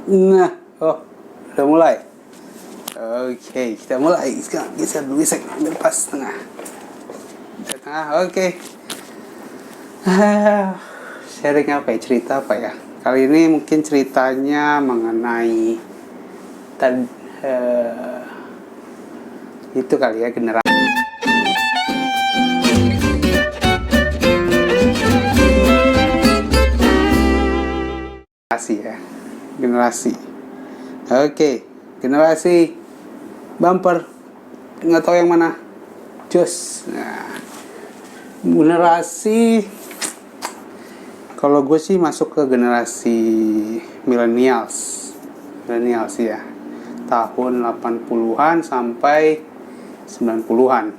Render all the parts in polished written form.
Nah, oh, udah mulai. Oke, kita mulai. Sekarang geser dulu, geser pas tengah. Tengah, oke. Sharing apa ya? Cerita apa ya? Kali ini mungkin ceritanya mengenai itu kali ya, generasi ya. Generasi. Oke, generasi bumper. Nggak tahu yang mana. Jos. Nah, generasi, kalau gue sih masuk ke generasi millennials ya, tahun 80-an sampai 90-an.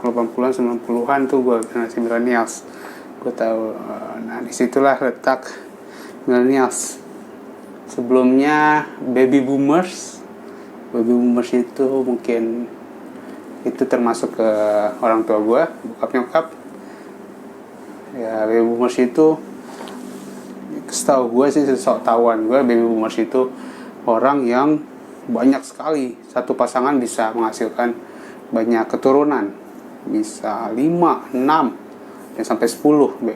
80-an 90-an tuh gue generasi millennials. Gue tahu. Nah, disitulah letak millennials. Sebelumnya baby boomers itu mungkin itu termasuk ke orang tua gue, bokap nyokap ya. Baby boomers itu, setahu gue sih, sesok tahuan gue, baby boomers itu orang yang banyak sekali, satu pasangan bisa menghasilkan banyak keturunan, bisa 5, 6 dan sampai 10,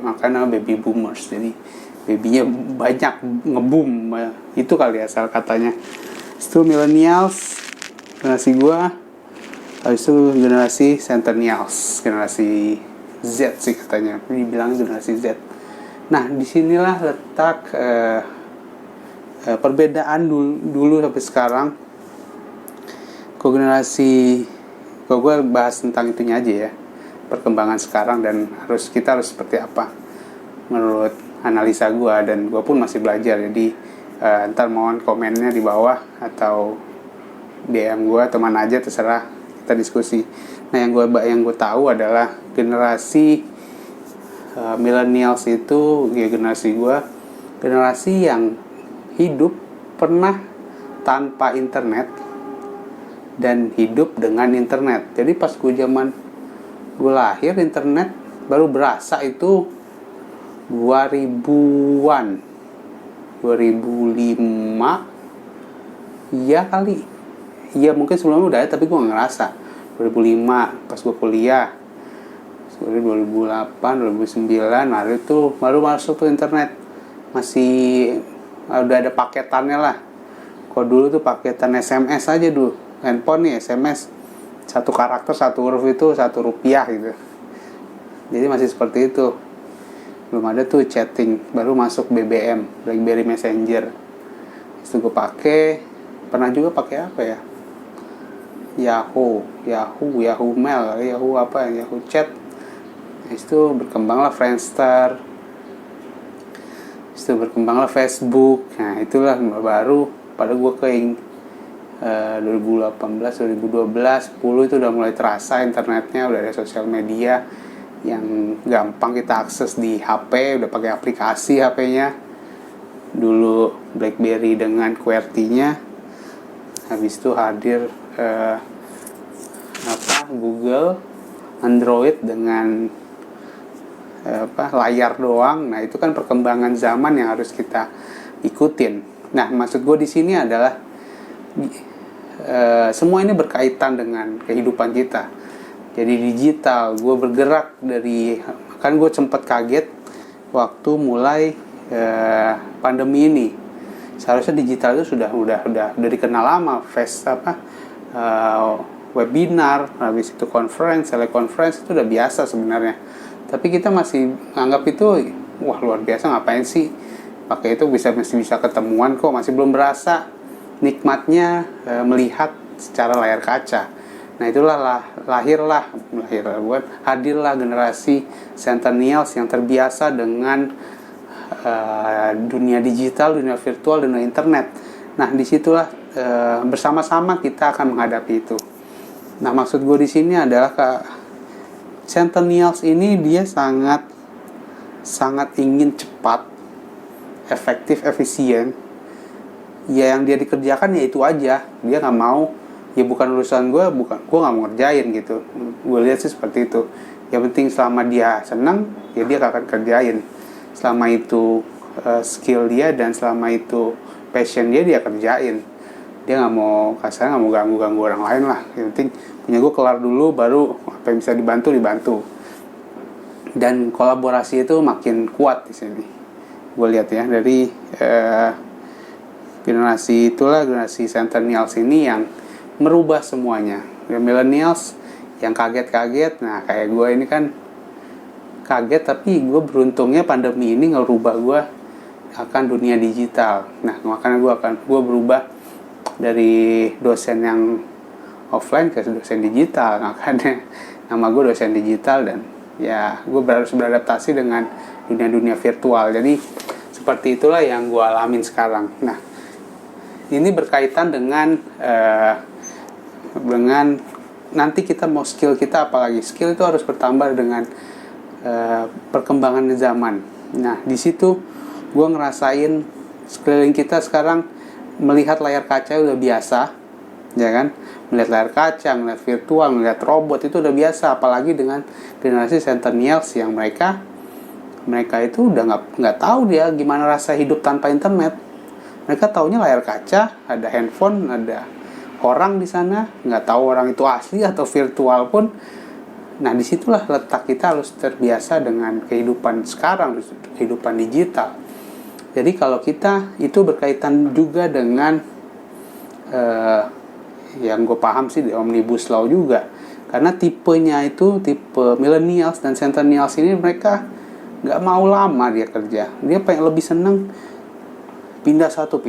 makanya baby boomers. Jadi babynya banyak, ngebum, itu kali asal katanya. Itu millennials, generasi gue. Habis itu generasi centennials, generasi Z sih katanya, dibilang generasi Z. Nah, disinilah letak perbedaan dulu sampai sekarang. Kalau gue bahas tentang itunya aja ya, perkembangan sekarang dan kita harus seperti apa menurut analisa gue, dan gue pun masih belajar. Jadi ntar mohon komennya di bawah atau DM gue, teman aja, terserah, kita diskusi. Nah, yang gue tahu adalah generasi millennials itu ya, generasi gue, generasi yang hidup pernah tanpa internet dan hidup dengan internet. Jadi pas gue lahir, internet baru berasa itu 2000-an, 2005 iya kali. Iya, mungkin sebelumnya udah ada tapi gue gak ngerasa. 2005 pas gue kuliah, 2008, 2009 baru masuk tuh internet. Masih udah ada paketannya lah. Kalau dulu tuh paketan SMS aja dulu, handphone nih SMS, satu karakter, satu huruf itu Rp1 gitu. Jadi masih seperti itu. Belum ada tuh chatting, baru masuk BBM, BlackBerry Messenger. Itu gue pakai, pernah juga pakai apa ya, Yahoo Mail, Yahoo Chat. Itu berkembanglah Friendster, itu berkembanglah Facebook. Nah, itulah baru pada gue 2018, 2012, 10 itu udah mulai terasa internetnya, udah ada sosial media yang gampang kita akses di HP, udah pakai aplikasi HP-nya. Dulu BlackBerry dengan QWERTY-nya, habis itu hadir Google, Android dengan layar doang. Nah, itu kan perkembangan zaman yang harus kita ikutin. Nah, maksud gue di sini adalah semua ini berkaitan dengan kehidupan kita. Jadi digital, gue bergerak kan gue sempat kaget waktu mulai pandemi ini. Seharusnya digital itu udah dikenal lama, webinar, habis itu teleconference itu udah biasa sebenarnya. Tapi kita masih anggap itu wah luar biasa, ngapain sih pakai itu, masih bisa ketemuan kok, masih belum berasa nikmatnya melihat secara layar kaca. Nah, itulah hadirlah generasi centennials yang terbiasa dengan dunia digital, dunia virtual, dunia internet. Nah, disitulah bersama-sama kita akan menghadapi itu. Nah, maksud gue di sini adalah centennials ini dia sangat ingin cepat, efektif, efisien. Ya, yang dia dikerjakan ya itu aja. Dia nggak mau, ya bukan urusan gue nggak mau ngerjain gitu. Gue lihat sih seperti itu. Yang penting selama dia senang, ya dia akan kerjain. Selama itu skill dia, dan selama itu passion dia kerjain. Dia nggak mau, kasarnya nggak mau ganggu orang lain lah. Yang penting punya gue kelar dulu, baru apa yang bisa dibantu. Dan kolaborasi itu makin kuat di sini. Gue lihat ya dari generasi centennials ini yang merubah semuanya. Millennials yang kaget-kaget, nah kayak gue ini kan kaget, tapi gue beruntungnya pandemi ini ngerubah gue akan dunia digital. Nah makanya gue berubah dari dosen yang offline ke dosen digital. Makanya nama gue dosen digital, dan ya gue harus beradaptasi dengan dunia virtual. Jadi seperti itulah yang gue alamin sekarang. Nah ini berkaitan dengan nanti kita mau skill kita, apalagi skill itu harus bertambah dengan perkembangan zaman. Nah di situ gue ngerasain sekeliling kita sekarang melihat layar kaca udah biasa, ya kan? Melihat layar kaca, melihat virtual, melihat robot itu udah biasa. Apalagi dengan generasi centennials yang mereka itu udah nggak tahu dia gimana rasa hidup tanpa internet. Mereka taunya layar kaca, ada handphone, ada orang di sana, nggak tahu orang itu asli atau virtual pun. Nah disitulah letak kita harus terbiasa dengan kehidupan sekarang, kehidupan digital. Jadi kalau kita itu berkaitan juga dengan yang gue paham sih di Omnibus Law juga, karena tipenya itu tipe millennials dan centennials ini mereka nggak mau lama dia kerja, dia pengen lebih seneng pindah satu,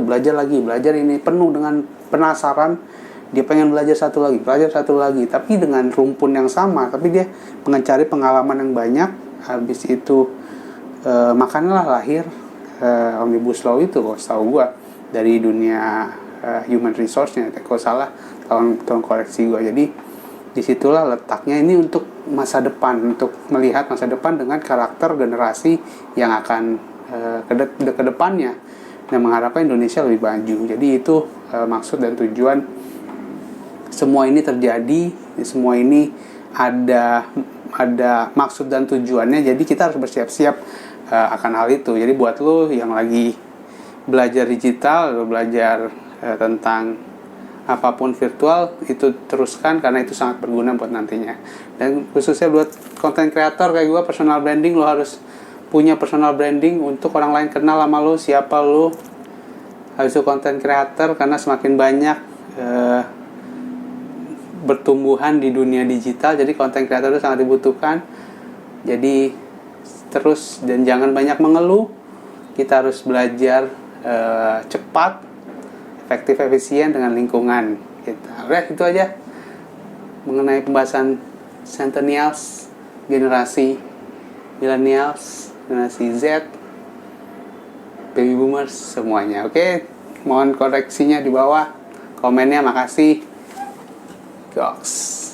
belajar ini, penuh dengan penasaran, dia pengen belajar satu lagi, tapi dengan rumpun yang sama, tapi dia mencari pengalaman yang banyak. Habis itu makanya lahir Omnibus Law itu, kalau tahu gue, dari dunia human resource-nya. Kalau salah tolong koreksi gue. Jadi disitulah letaknya ini untuk masa depan, untuk melihat masa depan dengan karakter generasi yang akan ke depannya, dan mengharapkan Indonesia lebih maju. Jadi itu maksud dan tujuan semua ini terjadi. Semua ini ada maksud dan tujuannya. Jadi kita harus bersiap-siap akan hal itu. Jadi buat lo yang lagi belajar digital, belajar tentang apapun virtual, itu teruskan, karena itu sangat berguna buat nantinya. Dan khususnya buat content creator kayak gue, personal branding, lo harus punya personal branding untuk orang lain kenal sama lo, siapa lo. Habis itu content creator, karena semakin banyak bertumbuhan di dunia digital, jadi content creator itu sangat dibutuhkan. Jadi terus, dan jangan banyak mengeluh. Kita harus belajar cepat, efektif, efisien dengan lingkungan kita. Udah, itu aja mengenai pembahasan centennials, generasi millennials, generasi Z, baby boomers, semuanya. Oke, mohon koreksinya di bawah, komennya. Makasih. Goks.